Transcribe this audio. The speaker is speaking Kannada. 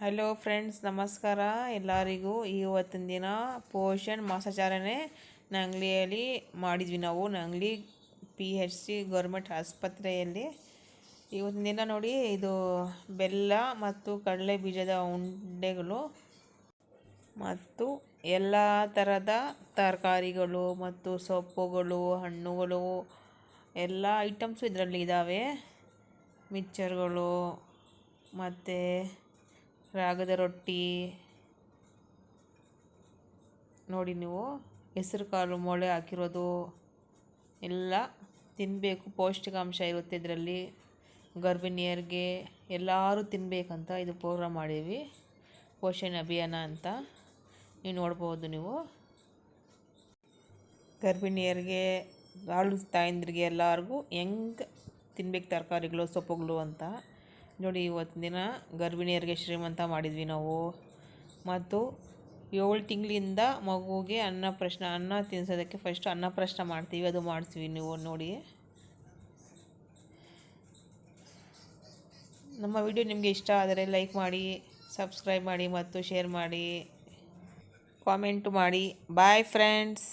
ಹಲೋ ಫ್ರೆಂಡ್ಸ್, ನಮಸ್ಕಾರ ಎಲ್ಲರಿಗೂ. ಇವತ್ತಿನ ದಿನ ಪೋಷಣ್ ಮಾಸಾಚರಣೆ ನಂಗ್ಲಿಯಲ್ಲಿ ಮಾಡಿದ್ವಿ. ನಾವು ನಂಗ್ಲಿ PHC ಗೌರ್ಮೆಂಟ್ ಆಸ್ಪತ್ರೆಯಲ್ಲಿ ಇವತ್ತಿನ ದಿನ ನೋಡಿ, ಇದು ಬೆಲ್ಲ ಮತ್ತು ಕಡಲೆ ಬೀಜದ ಉಂಡೆಗಳು ಮತ್ತು ಎಲ್ಲ ಥರದ ತರಕಾರಿಗಳು ಮತ್ತು ಸೊಪ್ಪುಗಳು, ಹಣ್ಣುಗಳು, ಎಲ್ಲ ಐಟಮ್ಸು ಇದರಲ್ಲಿ ಇದ್ದಾವೆ. ಮಿಕ್ಚರ್ಗಳು ಮತ್ತು ರಾಗದ ರೊಟ್ಟಿ ನೋಡಿ, ನೀವು ಹೆಸರು ಕಾಳು ಮೊಳೆ ಹಾಕಿರೋದು ಎಲ್ಲ ತಿನ್ನಬೇಕು. ಪೌಷ್ಟಿಕಾಂಶ ಇರುತ್ತೆ ಇದರಲ್ಲಿ. ಗರ್ಭಿಣಿಯರಿಗೆ ಎಲ್ಲರೂ ತಿನ್ನಬೇಕಂತ ಇದು ಪ್ರೋಗ್ರಾಮ್ ಮಾಡೀವಿ, ಪೋಷಣೆ ಅಭಿಯಾನ ಅಂತ. ನೀವು ನೋಡ್ಬೋದು. ನೀವು ಗರ್ಭಿಣಿಯರಿಗೆ, ಹಾಲು ತಾಯಂದಿರಿಗೆ ಎಲ್ಲರಿಗೂ ಹೆಂಗೆ ತಿನ್ಬೇಕು ತರಕಾರಿಗಳು, ಸೊಪ್ಪುಗಳು ಅಂತ ನೋಡಿ. ಇವತ್ತಿನ ದಿನ ಗರ್ಭಿಣಿಯರಿಗೆ ಶ್ರೀಮಂತ ಮಾಡಿದ್ವಿ ನಾವು. ಮತ್ತು 7 ತಿಂಗಳಿಂದ ಮಗುವಿಗೆ ಅನ್ನ ತಿನ್ನಿಸೋದಕ್ಕೆ ಫಸ್ಟ್ ಅನ್ನಪ್ರಶ್ನ ಮಾಡ್ತೀವಿ, ಅದು ಮಾಡಿಸ್ತೀವಿ. ನೀವು ನೋಡಿ. ನಮ್ಮ ವಿಡಿಯೋ ನಿಮಗೆ ಇಷ್ಟ ಆದರೆ ಲೈಕ್ ಮಾಡಿ, ಸಬ್ಸ್ಕ್ರೈಬ್ ಮಾಡಿ ಮತ್ತು ಶೇರ್ ಮಾಡಿ, ಕಾಮೆಂಟು ಮಾಡಿ. Bye friends.